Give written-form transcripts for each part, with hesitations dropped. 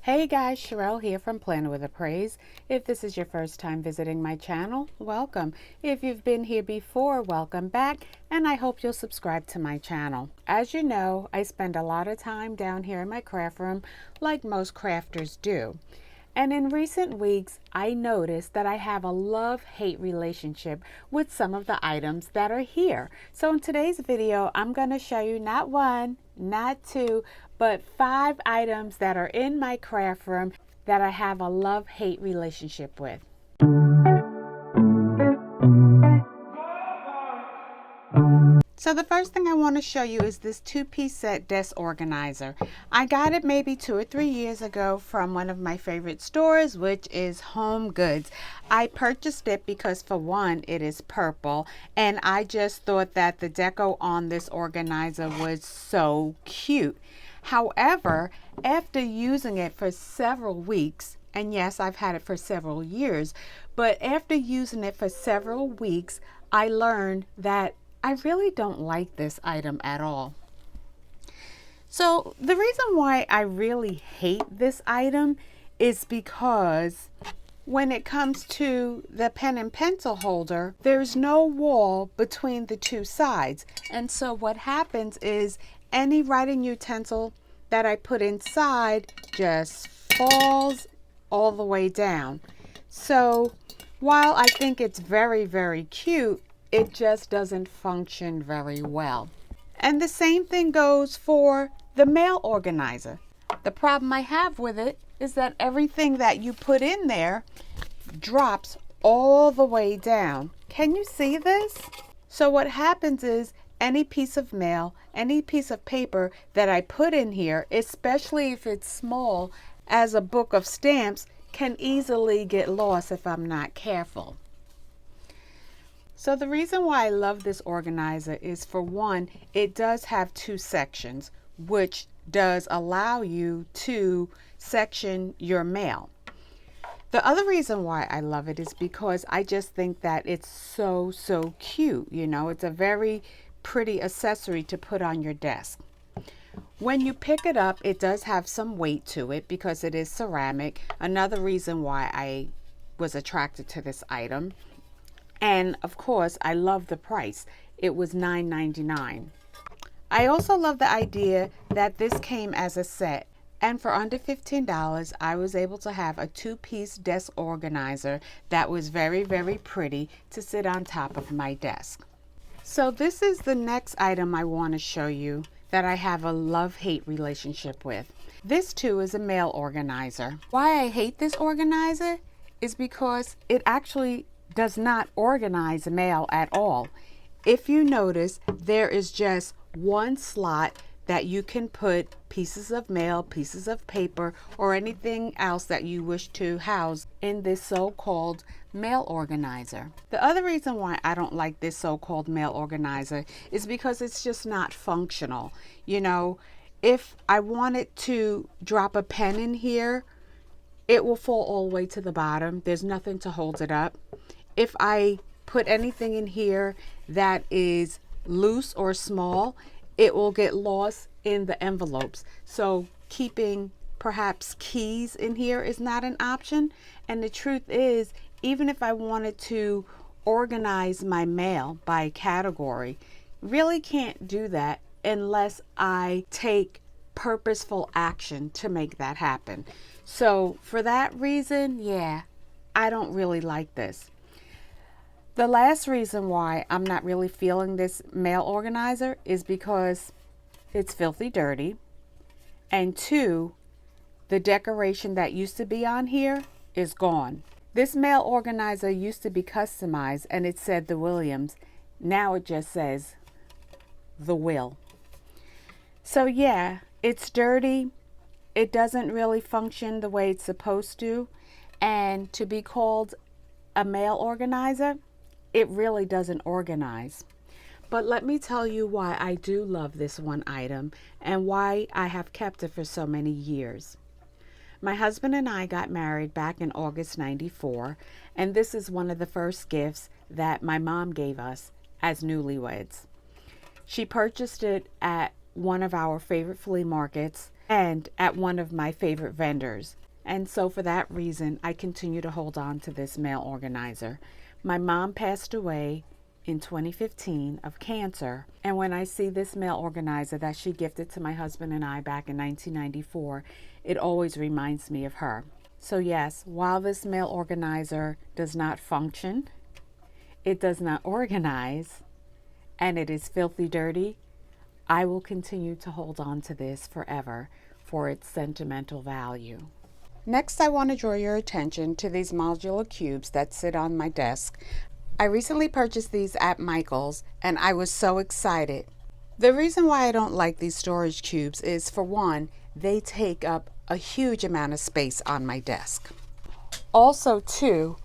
Hey guys, Charyl here from Planner with a Praise. If this is your first time visiting my channel, welcome. If you've been here before, welcome back, and I hope you'll subscribe to my channel. As you know, I spend a lot of time down here in my craft room like most crafters do. And in recent weeks, I noticed that I have a love-hate relationship with some of the items that are here. So in today's video, I'm going to show you not one, not two, but 5 items that are in my craft room that I have a love-hate relationship with. So the first thing I want to show you is this 2-piece set desk organizer. I got it maybe 2 or 3 years ago from one of my favorite stores, which is Home Goods. I purchased it because, for one, it is purple, and I just thought that the deco on this organizer was so cute. However, after using it for several weeks, and yes, I've had it for several years, but after using it for several weeks, I learned that I really don't like this item at all. So the reason why I really hate this item is because when it comes to the pen and pencil holder, there's no wall between the two sides. And so what happens is any writing utensil that I put inside just falls all the way down. So while I think it's very, very cute, it just doesn't function very well. And the same thing goes for the mail organizer. The problem I have with it is that everything that you put in there drops all the way down. Can you see this? So what happens is any piece of mail, any piece of paper that I put in here, especially if it's small as a book of stamps, can easily get lost if I'm not careful. So the reason why I love this organizer is, for one, it does have 2 sections, which does allow you to section your mail. The other reason why I love it is because I just think that it's so cute. You know, it's a very pretty accessory to put on your desk. When you pick it up, it does have some weight to it because it is ceramic. Another reason why I was attracted to this item. And of course, I love the price. It was $9.99. I also love the idea that this came as a set. And for under $15, I was able to have a 2-piece desk organizer that was very, very pretty to sit on top of my desk. So this is the next item I want to show you that I have a love-hate relationship with. This too is a mail organizer. Why I hate this organizer is because it actually does not organize mail at all. If you notice, there is just one slot that you can put pieces of mail, pieces of paper, or anything else that you wish to house in this so-called mail organizer. The other reason why I don't like this so-called mail organizer is because it's just not functional. You know, if I wanted to drop a pen in here, it will fall all the way to the bottom. There's nothing to hold it up. If I put anything in here that is loose or small, it will get lost in the envelopes. So keeping perhaps keys in here is not an option. And the truth is, even if I wanted to organize my mail by category, really can't do that unless I take purposeful action to make that happen. So for that reason, yeah, I don't really like this. The last reason why I'm not really feeling this mail organizer is because it's filthy dirty. And 2, the decoration that used to be on here is gone. This mail organizer used to be customized and it said the Williams. Now it just says the Will. So yeah, it's dirty. It doesn't really function the way it's supposed to. And to be called a mail organizer, it really doesn't organize. But let me tell you why I do love this one item and why I have kept it for so many years. My husband and I got married back in August '94, and this is one of the first gifts that my mom gave us as newlyweds. She purchased it at one of our favorite flea markets and at one of my favorite vendors. And so for that reason, I continue to hold on to this mail organizer. My mom passed away in 2015 of cancer, and when I see this mail organizer that she gifted to my husband and I back in 1994, it always reminds me of her. So yes, while this mail organizer does not function, it does not organize, and it is filthy dirty, I will continue to hold on to this forever for its sentimental value. Next, I want to draw your attention to these modular cubes that sit on my desk. I recently purchased these at Michael's and I was so excited. The reason why I don't like these storage cubes is, for one, they take up a huge amount of space on my desk. Also, two,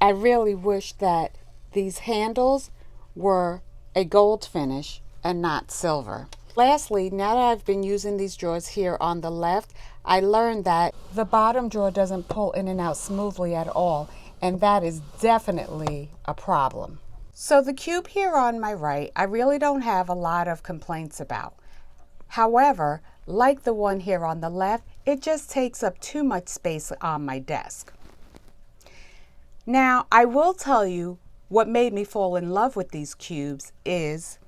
I really wish that these handles were a gold finish and not silver. Lastly, now that I've been using these drawers here on the left, I learned that the bottom drawer doesn't pull in and out smoothly at all, and that is definitely a problem. So the cube here on my right, I really don't have a lot of complaints about. However, like the one here on the left, it just takes up too much space on my desk. Now, I will tell you what made me fall in love with these cubes is,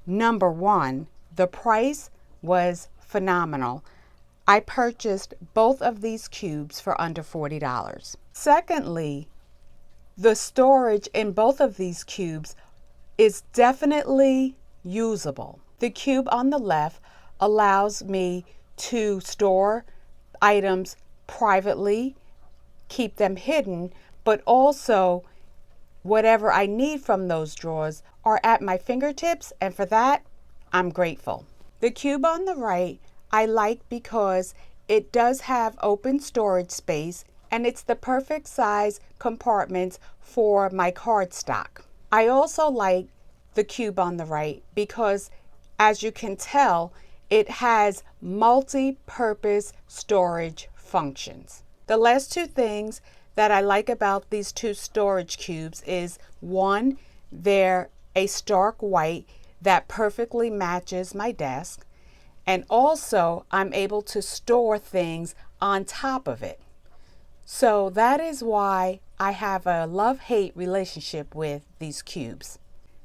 number one, the price was phenomenal. I purchased both of these cubes for under $40. Secondly, the storage in both of these cubes is definitely usable. The cube on the left allows me to store items privately, keep them hidden, but also whatever I need from those drawers are at my fingertips, and for that, I'm grateful. The cube on the right I like because it does have open storage space and it's the perfect size compartments for my cardstock. I also like the cube on the right because, as you can tell, it has multi-purpose storage functions. The last two things that I like about these two storage cubes is, one, they're a stark white that perfectly matches my desk, and also I'm able to store things on top of it. So that is why I have a love-hate relationship with these cubes.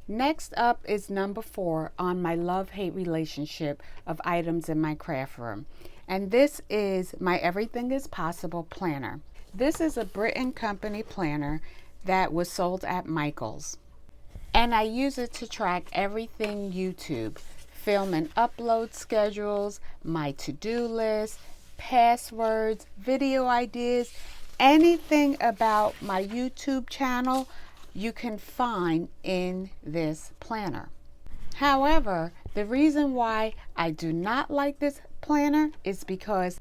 Next up is number 4 on my love-hate relationship of items in my craft room. And this is my Everything is Possible planner. This is a Brit & Company planner that was sold at Michael's. And I use it to track everything YouTube, film and upload schedules, my to-do list, passwords, video ideas, anything about my YouTube channel you can find in this planner. However, the reason why I do not like this planner is because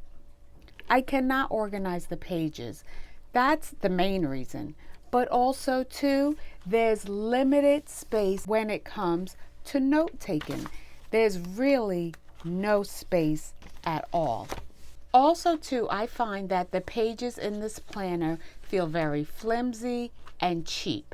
I cannot organize the pages. That's the main reason. But also too, there's limited space when it comes to note taking. There's really no space at all. Also too, I find that the pages in this planner feel very flimsy and cheap.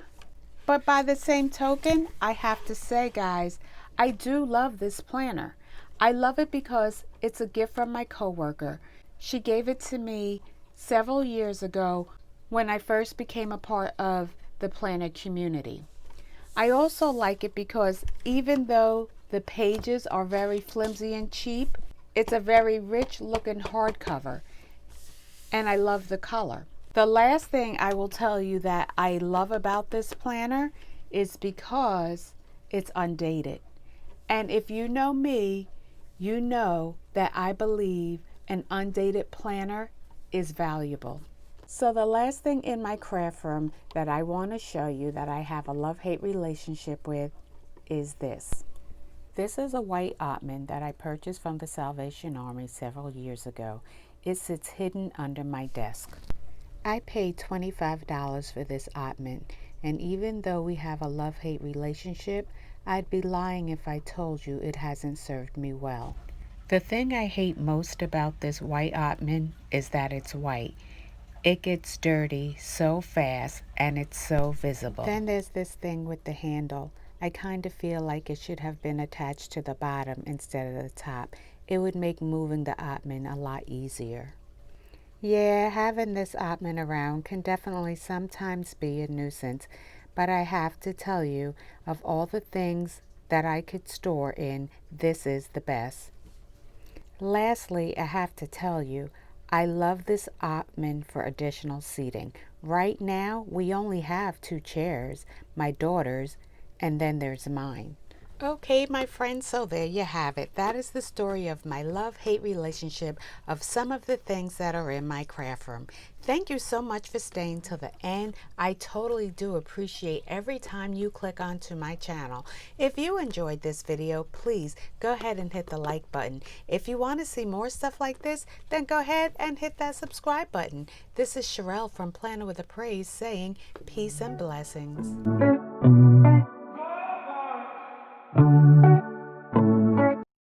But by the same token, I have to say, guys, I do love this planner. I love it because it's a gift from my coworker. She gave it to me several years ago when I first became a part of the planner community. I also like it because even though the pages are very flimsy and cheap, it's a very rich looking hardcover, and I love the color. The last thing I will tell you that I love about this planner is because it's undated. And if you know me, you know that I believe an undated planner is valuable. So the last thing in my craft room that I want to show you that I have a love-hate relationship with is this. This is a white Opman that I purchased from the Salvation Army several years ago. It sits hidden under my desk. I paid $25 for this Opman, and even though we have a love-hate relationship, I'd be lying if I told you it hasn't served me well. The thing I hate most about this white Opman is that it's white. It gets dirty so fast and it's so visible. Then there's this thing with the handle. I kind of feel like it should have been attached to the bottom instead of the top. it would make moving the Opman a lot easier. Yeah, having this Opman around can definitely sometimes be a nuisance, but I have to tell you, of all the things that I could store in, this is the best. Lastly, I have to tell you, I love this Opman for additional seating. Right now, we only have 2 chairs, my daughter's, and then there's mine. Okay, my friends, so there you have it. That is the story of my love-hate relationship of some of the things that are in my craft room. Thank you so much for staying till the end. I totally do appreciate every time you click onto my channel. If you enjoyed this video, please go ahead and hit the like button. If you want to see more stuff like this, then go ahead and hit that subscribe button. This is Charyl from Planner with a Praise saying peace and blessings.